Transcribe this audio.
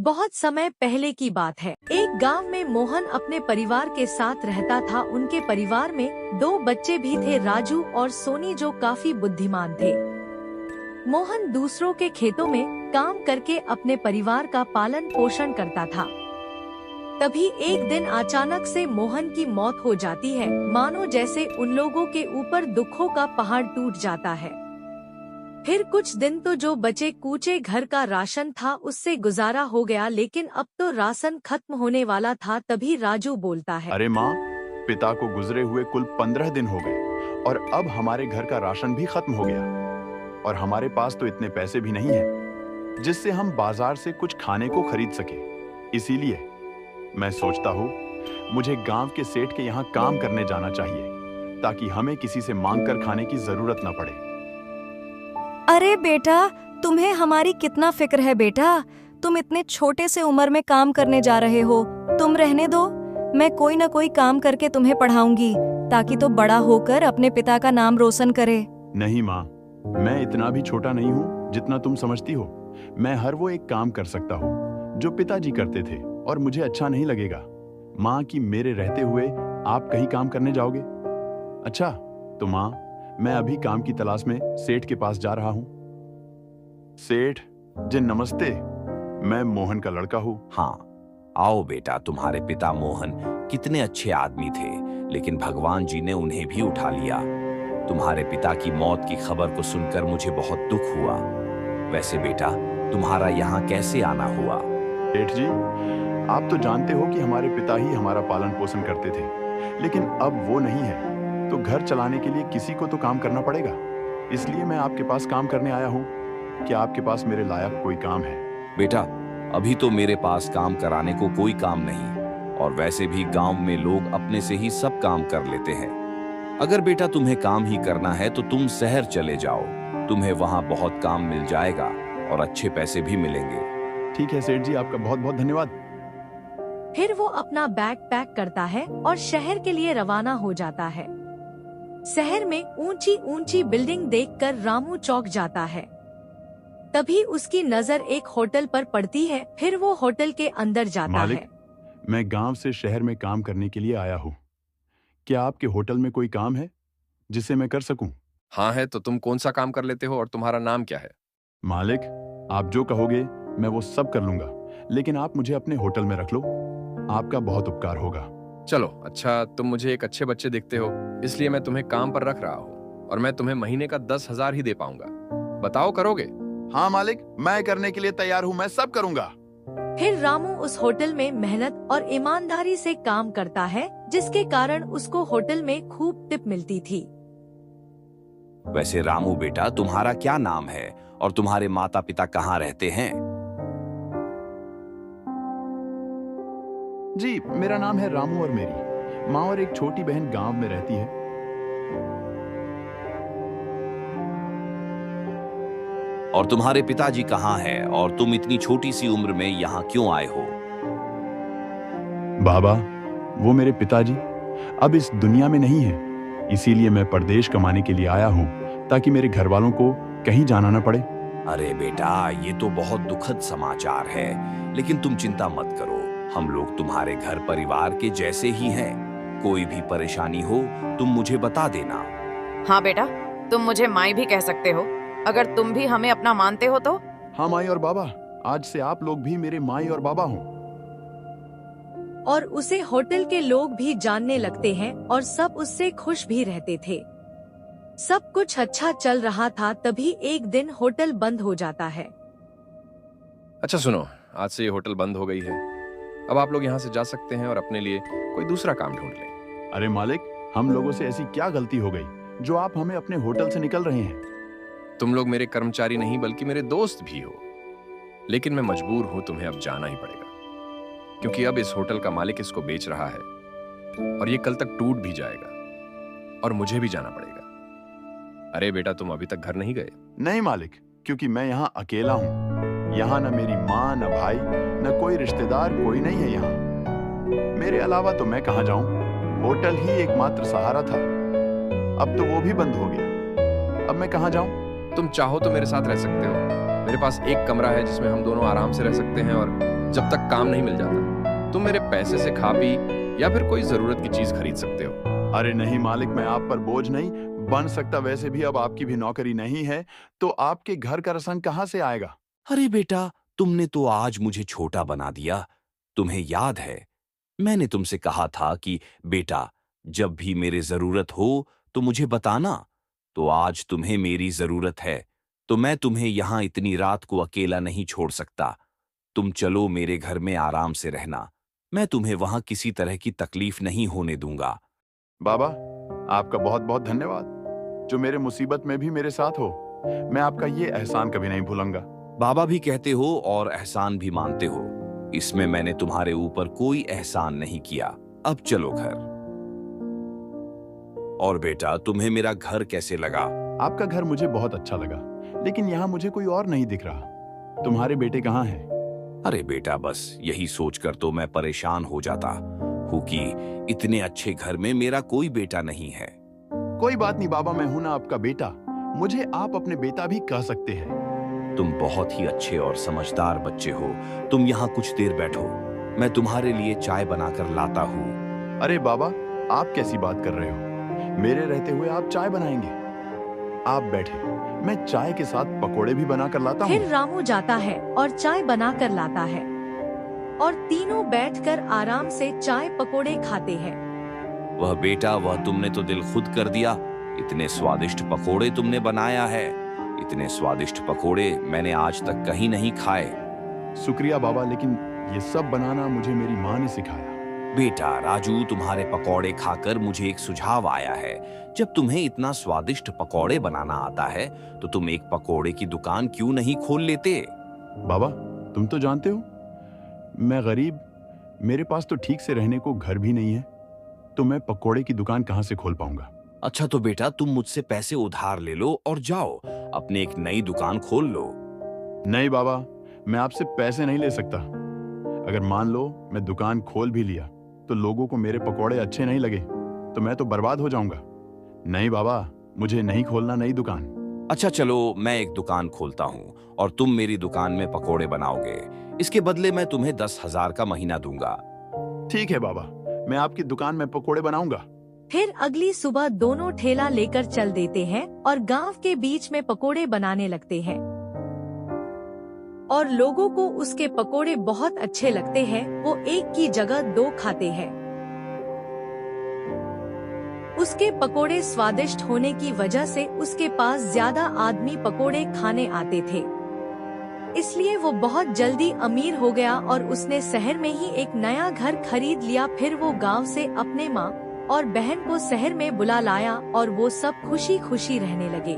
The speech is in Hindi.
बहुत समय पहले की बात है। एक गांव में मोहन अपने परिवार के साथ रहता था। उनके परिवार में दो बच्चे भी थे, राजू और सोनी, जो काफी बुद्धिमान थे। मोहन दूसरों के खेतों में काम करके अपने परिवार का पालन पोषण करता था। तभी एक दिन अचानक से मोहन की मौत हो जाती है, मानो जैसे उन लोगों के ऊपर दुखों का पहाड़ टूट जाता है। फिर कुछ दिन तो जो बचे कूचे घर का राशन था उससे गुजारा हो गया, लेकिन अब तो राशन खत्म होने वाला था। तभी राजू बोलता है, अरे माँ, पिता को गुजरे हुए कुल 15 दिन हो गए और अब हमारे घर का राशन भी खत्म हो गया और हमारे पास तो इतने पैसे भी नहीं हैं जिससे हम बाजार से कुछ खाने को खरीद सके। इसीलिए मैं सोचता हूँ मुझे गांव के सेठ के यहाँ काम करने जाना चाहिए ताकि हमें किसी से मांग कर खाने की जरूरत न पड़े। अरे बेटा, तुम्हें हमारी कितना फिक्र है बेटा। तुम इतने छोटे से उम्र में काम करने जा रहे हो। तुम रहने दो, मैं कोई ना कोई काम करके तुम्हें पढ़ाऊंगी ताकि तो बड़ा होकर अपने पिता का नाम रोशन करे। नहीं माँ, मैं इतना भी छोटा नहीं हूँ जितना तुम समझती हो। मैं हर वो एक काम कर सकता हूँ जो पिताजी करते थे और मुझे अच्छा नहीं लगेगा माँ कि मेरे रहते हुए आप कहीं काम करने जाओगे। अच्छा तो माँ, मैं अभी काम की तलाश में सेठ के पास जा रहा हूँ। सेठ जी नमस्ते, मैं मोहन का लड़का हूँ। हाँ, आओ बेटा। तुम्हारे पिता मोहन कितने अच्छे आदमी थे, लेकिन भगवान जी ने उन्हें भी उठा लिया। तुम्हारे पिता की मौत की खबर को सुनकर मुझे बहुत दुख हुआ। वैसे बेटा, तुम्हारा यहाँ कैसे आना हुआ? सेठ जी, आप तो जानते हो कि हमारे पिता ही हमारा पालन पोषण करते थे, लेकिन अब वो नहीं है तो घर चलाने के लिए किसी को तो काम करना पड़ेगा। इसलिए मैं आपके पास काम करने आया हूँ। क्या आपके पास मेरे लायक कोई काम है? बेटा, अभी तो मेरे पास काम कराने को कोई काम नहीं, और वैसे भी गांव में लोग अपने से ही सब काम कर लेते हैं। अगर बेटा तुम्हें काम ही करना है तो तुम शहर चले जाओ। तुम्हें वहां बहुत काम मिल जाएगा और अच्छे पैसे भी मिलेंगे। ठीक है सेठ जी, आपका बहुत बहुत धन्यवाद। फिर वो अपना बैग पैक करता है और शहर के लिए रवाना हो जाता है। शहर में ऊंची ऊंची बिल्डिंग देखकर रामू चौंक जाता है। तभी उसकी नजर एक होटल पर पड़ती है। फिर वो होटल के अंदर जाता मालिक, है। मैं गांव से शहर में काम करने के लिए आया हूँ। क्या आपके होटल में कोई काम है जिसे मैं कर सकूं? हाँ है, तो तुम कौन सा काम कर लेते हो और तुम्हारा नाम क्या है? मालिक, आप जो कहोगे मैं वो सब कर लूंगा, लेकिन आप मुझे अपने होटल में रख लो। आपका बहुत उपकार होगा। चलो अच्छा, तुम मुझे एक अच्छे बच्चे दिखते हो, इसलिए मैं तुम्हें काम पर रख रहा हूँ और मैं तुम्हें महीने का 10,000 ही दे पाऊंगा। बताओ, करोगे? हाँ मालिक, मैं करने के लिए तैयार हूँ, मैं सब करूंगा। फिर रामू उस होटल में मेहनत और ईमानदारी से काम करता है, जिसके कारण उसको होटल में खूब टिप मिलती थी। वैसे रामू बेटा, तुम्हारा क्या नाम है और तुम्हारे माता पिता कहाँ रहते हैं? जी, मेरा नाम है रामू और मेरी माँ और एक छोटी बहन गांव में रहती है। और तुम्हारे पिताजी कहाँ हैं और तुम इतनी छोटी सी उम्र में यहाँ क्यों आए हो? बाबा, वो मेरे पिताजी अब इस दुनिया में नहीं है, इसीलिए मैं परदेश कमाने के लिए आया हूँ ताकि मेरे घर वालों को कहीं जाना न पड़े। अरे बेटा, ये तो बहुत दुखद समाचार है, लेकिन तुम चिंता मत करो। हम लोग तुम्हारे घर परिवार के जैसे ही हैं। कोई भी परेशानी हो तुम मुझे बता देना। हाँ बेटा, तुम मुझे माई भी कह सकते हो, अगर तुम भी हमें अपना मानते हो तो। हाँ माई और बाबा, आज से आप लोग भी मेरे माई और बाबा हों। और उसे होटल के लोग भी जानने लगते हैं और सब उससे खुश भी रहते थे। सब कुछ अच्छा चल रहा था। तभी एक दिन होटल बंद हो जाता है। अच्छा सुनो, आज से ये होटल बंद हो गई है। अब आप लोग यहाँ से जा सकते हैं और अपने लिए कोई दूसरा काम ढूंढ लें। अरे मालिक, हम लोगों से ऐसी क्या गलती हो गई जो आप हमें अपने होटल से निकल रहे हैं? तुम लोग मेरे कर्मचारी नहीं बल्कि मेरे दोस्त भी हो, लेकिन मैं मजबूर हूं, तुम्हें अब जाना ही पड़ेगा, क्योंकि अब इस होटल का मालिक इसको बेच रहा है और ये कल तक टूट भी जाएगा और मुझे भी जाना पड़ेगा। अरे बेटा, तुम अभी तक घर नहीं गए? नहीं मालिक, क्योंकि मैं यहाँ अकेला हूँ। यहाँ न मेरी माँ, न भाई, न कोई रिश्तेदार, कोई नहीं है यहाँ। मेरे अलावा तो मैं कहाँ जाऊँ? होटल ही एकमात्र सहारा था, अब तो वो भी बंद हो गया। अब मैं कहाँ जाऊँ? तुम चाहो तो मेरे साथ रह सकते हो। मेरे पास एक कमरा है जिसमें हम दोनों आराम से रह सकते हैं और जब तक काम नहीं मिल जाता। तुम मेरे पैसे से खा पी या फिर कोई जरूरत की चीज खरीद सकते हो। अरे नहीं मालिक, मैं आप पर बोझ नहीं बन सकता। वैसे भी अब आपकी भी नौकरी नहीं है, तो आपके घर का राशन कहाँ से आएगा? अरे बेटा, तुमने तो आज मुझे छोटा बना दिया। तुम्हें याद है, मैंने तुमसे कहा था कि बेटा, जब भी मेरे जरूरत हो तो मुझे बताना। तो आज तुम्हें मेरी जरूरत है, तो मैं तुम्हें यहां इतनी रात को अकेला नहीं छोड़ सकता। तुम चलो मेरे घर में आराम से रहना। मैं तुम्हें वहां किसी तरह की तकलीफ नहीं होने दूंगा। बाबा, आपका बहुत बहुत धन्यवाद, जो मेरे मुसीबत में भी मेरे साथ हो। मैं आपका ये एहसान कभी नहीं भूलूंगा। बाबा भी कहते हो और एहसान भी मानते हो, इसमें मैंने तुम्हारे ऊपर कोई एहसान नहीं किया। अब चलो घर। और बेटा, तुम्हें मेरा घर कैसे लगा? आपका घर मुझे बहुत अच्छा लगा, लेकिन यहाँ मुझे कोई और नहीं दिख रहा। तुम्हारे बेटे कहाँ हैं? अरे बेटा, बस यही सोचकर तो मैं परेशान हो जाता हूँ कि इतने अच्छे घर में मेरा कोई बेटा नहीं है। कोई बात नहीं बाबा, मैं हूं ना आपका बेटा। मुझे आप अपने बेटा भी कह सकते हैं। तुम बहुत ही अच्छे और समझदार बच्चे हो। तुम यहाँ कुछ देर बैठो, मैं तुम्हारे लिए चाय बनाकर लाता हूँ। अरे बाबा, आप कैसी बात कर रहे हो? मेरे रहते हुए आप चाय बनाएंगे? आप बैठे, मैं चाय के साथ पकोड़े भी बनाकर लाता हूँ। फिर रामू जाता है और चाय बनाकर लाता है और तीनों बैठकर आराम से चाय पकोड़े खाते हैं। वह बेटा, वह तुमने तो दिल खुद कर दिया। इतने स्वादिष्ट पकोड़े तुमने बनाया है। इतने स्वादिष्ट पकोड़े मैंने आज तक कहीं नहीं खाए। शुक्रिया बाबा, लेकिन ये सब बनाना मुझे मेरी माँ ने सिखाया। बेटा राजू, तुम्हारे पकौड़े खाकर मुझे एक सुझाव आया है। जब तुम्हें इतना स्वादिष्ट पकौड़े बनाना आता है, तो तुम एक पकौड़े की दुकान क्यों नहीं खोल लेते? बाबा, तुम तो जानते हो मैं गरीब, मेरे पास तो ठीक से रहने को घर भी नहीं है, तो मैं पकौड़े की दुकान कहाँ से खोल पाऊंगा? अच्छा तो बेटा, तुम मुझसे पैसे उधार ले लो और जाओ अपनी एक नई दुकान खोल लो। नहीं बाबा, मैं आपसे पैसे नहीं ले सकता। अगर मान लो मैं दुकान खोल भी लिया, तो लोगों को मेरे पकौड़े अच्छे नहीं लगे तो मैं तो बर्बाद हो जाऊंगा। नहीं बाबा, मुझे नहीं खोलना नई दुकान। अच्छा चलो, मैं एक दुकान खोलता हूँ और तुम मेरी दुकान में पकोड़े बनाओगे। इसके बदले मैं तुम्हें 10,000 का महीना दूंगा। ठीक है बाबा, मैं आपकी दुकान में पकोड़े बनाऊंगा। फिर अगली सुबह दोनों ठेला लेकर चल देते हैं और गांव के बीच में पकोड़े बनाने लगते हैं और लोगों को उसके पकोड़े बहुत अच्छे लगते हैं। वो एक की जगह 2 खाते हैं। उसके पकोड़े स्वादिष्ट होने की वजह से उसके पास ज्यादा आदमी पकोड़े खाने आते थे, इसलिए वो बहुत जल्दी अमीर हो गया और उसने शहर में ही एक नया घर खरीद लिया। फिर वो गांव से अपने माँ और बहन को शहर में बुला लाया और वो सब खुशी खुशी रहने लगे।